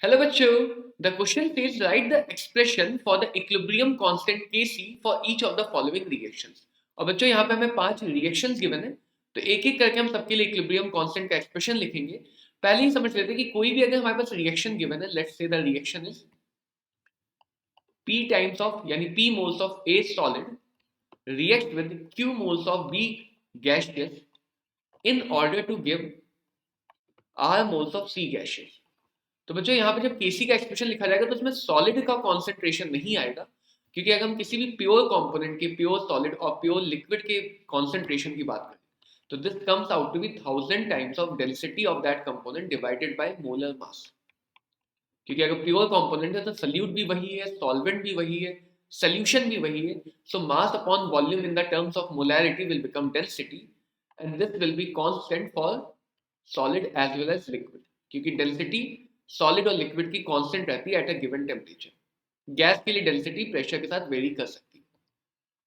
Hello बच्चों, the question says write the expression for the equilibrium constant Kc for each of the following reactions। और बच्चों यहाँ पे हमें 5 रिएक्शंस गिवन है, तो एक एक करके हम सबके लिए इक्विलिब्रियम कांस्टेंट का एक्सप्रेशन लिखेंगे। पहले ही समझ लेते हैं कि कोई भी अगर हमारे पास रिएक्शन गिवन है, let's say the reaction is P times of यानी P moles of A solid react with Q moles of B gaseous in order to give R moles of C gaseous। तो बच्चों यहाँ पे जब केसी का expression लिखा जाएगा तो उसमें सॉलिड का कॉन्सेंट्रेशन नहीं आएगा, क्योंकि अगर हम किसी भी प्योर कंपोनेंट के, प्योर सॉलिड और प्योर लिक्विड के कॉन्सेंट्रेशन की बात करें तो this comes out to be 1000 times of density of that component divided by molar mass. क्योंकि अगर प्योर कंपोनेंट है तो सल्यूट भी वही है, सॉल्वेंट भी वही है, सोल्यूशन भी वही है। So mass upon volume in the terms of molarity will become density, and this will be constant for solid as well as liquid, क्योंकि डेंसिटी सॉलिड और लिक्विड की कांस्टेंट रहती है at a given temperature. Gas के लिए density pressure के साथ very कर सकती है,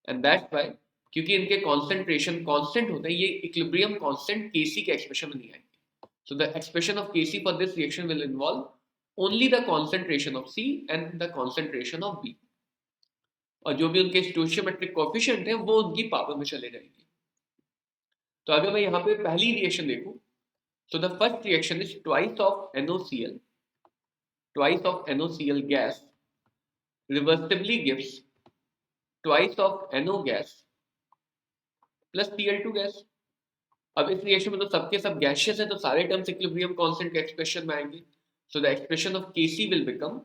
एंड दैट्स व्हाई क्योंकि इनके कॉन्सेंट्रेशन कांस्टेंट होते हैं, ये इक्विलिब्रियम कांस्टेंट केसी के एक्सप्रेशन में नहीं आएंगे। So the expression of KC for this reaction will involve only the concentration of C and the concentration of B, और जो भी उनके स्टोइचियोमेट्रिक कोएफिशिएंट है वो उनकी पावर में चले जाएंगे। तो अगर मैं यहाँ पे पहली रिएक्शन देखूं, so the first reaction is twice of NOCl gas reversibly gives twice of NO gas plus Cl2 gas। अब इस रिएक्शन में तो सबके सब गैसियस है, तो सारे टर्म्स इक्विलिब्रियम कांस्टेंट के एक्सप्रेशन में आएंगे। So the expression of Kc will become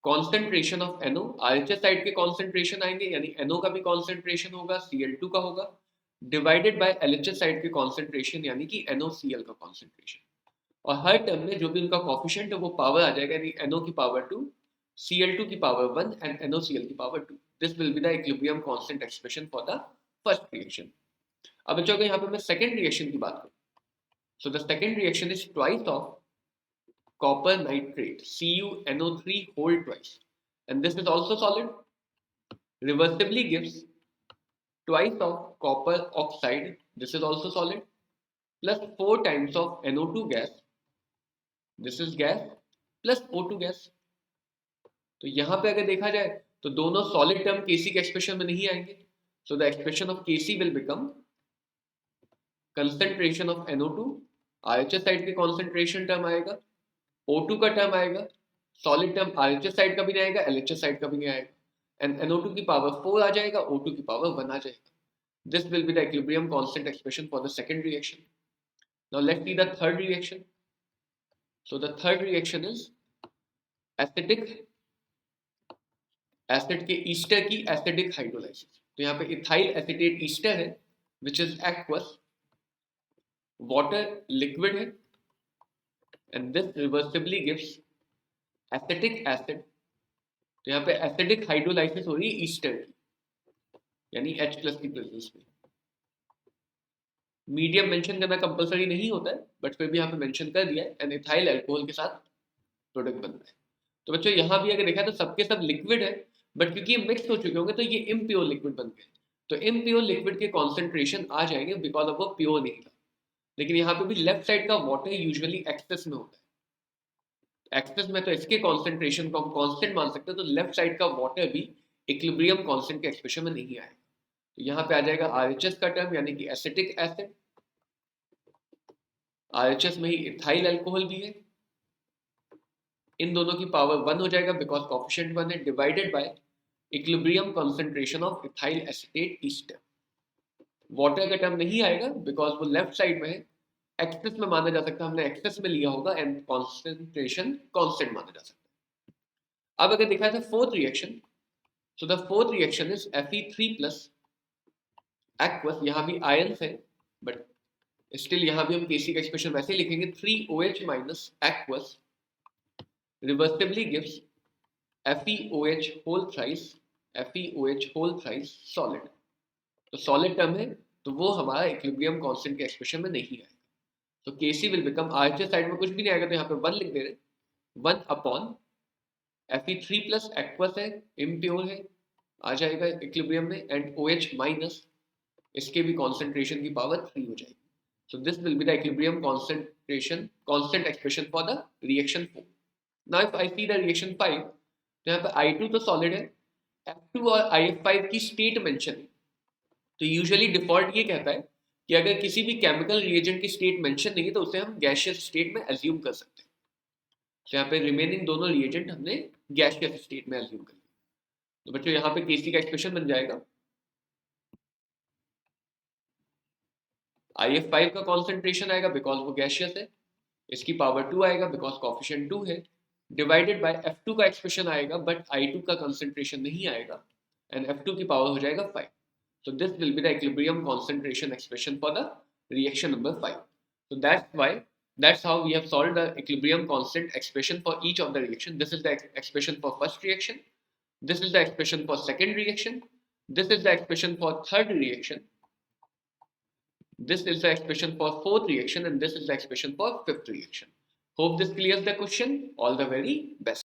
concentration of NO, RHS side के कॉन्सेंट्रेशन आएंगे, यानी NO का भी कॉन्सेंट्रेशन होगा, Cl2 का होगा, डिवाइडेड बाय LHS साइड के कॉन्सेंट्रेशन यानी कि NOCl का कॉन्सेंट्रेशन। और हर टर्म में जो भी उनका कोफिशिएंट है वो पावर आ जाएगा, यानी NO की पावर 2, Cl2 की पावर 1 एंड NOCl की power 2। This will be the equilibrium constant expression for the first reaction. अब बच्चों को यहाँ पे मैं सेकंड रिएक्शन की बात करूँ, so the second reaction is twice of copper nitrate CuNO3 whole twice, and this is also solid, reversibly gives twice of copper oxide, this is also solid, plus 4 times of NO2 gas, this is gas, plus O2 gas। तो यहाँ पे अगर देखा जाए तो दोनों solid term केसी के expression में नहीं आएंगे। So the expression of KC will become concentration of NO2, RHS side के कॉन्सेंट्रेशन टर्म आएगा, O2 का टर्म आएगा, सॉलिड टर्म RHS साइड का भी नहीं आएगा, LHS साइड का भी नहीं आएगा, एंड NO2 की पावर 4 आ जाएगा, O2 की पावर 1 आ जाएगा। This will be the equilibrium constant expression for the second reaction. Now let's see the third reaction. So the third reaction is acetic acid के ईस्टर की एसिडिक हाइड्रोलाइसिस। तो यहाँ पे इथाइल एसिटेट ईस्टर है which is aqueous, water liquid है, and this reversibly gives acetic acid. तो यहाँ पे एसिडिक हाइड्रोलाइसिस हो रही है ईस्टर की, यानी H+ की प्रेजेंस में। मीडियम मेंशन करना कंपलसरी नहीं होता है, बट फिर भी यहाँ पे मेंशन कर दिया है, एंड इथाइल अल्कोहल के साथ प्रोडक्ट बनता है। तो बच्चों यहाँ भी अगर देखा तो सबके सब लिक्विड है, बट क्योंकि ये मिक्स हो चुके होंगे तो ये इम्प्योर लिक्विड बन गए। तो इम्प्योर लिक्विड के कॉन्सेंट्रेशन आ जाएंगे बिकॉज ऑफ वो प्योर नहीं था। लेकिन यहाँ पे भी लेफ्ट साइड का वाटर यूजुअली एक्सेस में होता है, एक्सेस में तो इसके कॉन्सेंट्रेशन को हम कांस्टेंट मान सकते हैं, तो लेफ्ट साइड का वाटर भी इक्विलिब्रियम कांस्टेंट के एक्सप्रेशन में नहीं आएगा। तो यहाँ पे आ जाएगा RHS का टर्म, यानी कि एसिटिक एसिड। RHS में ही इथाइल अल्कोहल भी है, इन दोनों की पावर 1 हो जाएगा बिकॉज कोफिशिएंट 1 है, divided by equilibrium concentration of ethyl acetate Easter. Water का टर्म नहीं आएगा बिकॉज वो लेफ्ट साइड में है, एक्सेस में माना जा सकता है, हमने एक्सेस में लिया होगा, एंड कॉन्सेंट्रेशन कांस्टेंट माना जा सकता है। अब अगर देखा जाए fourth reaction, so the fourth reaction is Fe3+ aqueous. यहाँ भी आयंस है, बट स्टिल यहाँ भी हम केसी का एक्सप्रेशन वैसे लिखेंगे, 3OH- aqueous reversibly gives FeOH whole thrice, FeOH whole thrice solid. तो सॉलिड टर्म है तो वो हमारा इक्विलिब्रियम कांस्टेंट के एक्सप्रेशन में नहीं आएगा। तो Kc will become, RHS side में कुछ भी नहीं आएगा तो यहाँ पे 1 लिख दे रहे, 1 अपॉन Fe3+ एक्वस है, इम्प्योर है, आ जाएगा इक्विलिब्रियम में, एंड OH- इसके भी कॉन्सेंट्रेशन की पावर 3 हो जाएगी। So this will be the equilibrium constant constant expression for the reaction 4. Now if I see the reaction 5, तो यहाँ पे I2 तो solid है, F2 और IF5 की state mention है. तो यूजुअली डिफॉल्ट ये कहता है कि अगर किसी भी केमिकल रिएजेंट की स्टेट मेंशन नहीं है तो उसे हम गैसियस स्टेट में एज्यूम कर सकते हैं. तो यहाँ पे रिमेनिंग दोनों रिएजेंट हमने गैसियस स्टेट में एज्यूम कर लिया. तो बच्चों यहाँ पे केसी का एक्सप्रेशन बन जाएगा IF5 का कॉन्सेंट्रेशन आएगा बिकॉज वो गैसियस है, इसकी पावर 2 आएगा बिकॉज कॉफिशिएंट 2 है, डिवाइडेड बाय F2 का एक्सप्रेशन आएगा बट I2 का कॉन्सेंट्रेशन नहीं आएगा एंड F2 की पावर हो जाएगा 5. So this will be the equilibrium concentration expression for the reaction number 5. So that's how we have solved the equilibrium constant expression for each of the reaction. This is the expression for first reaction. This is the expression for second reaction. This is the expression for third reaction. This is the expression for fourth reaction, and this is the expression for fifth reaction. Hope this clears the question. All the very best.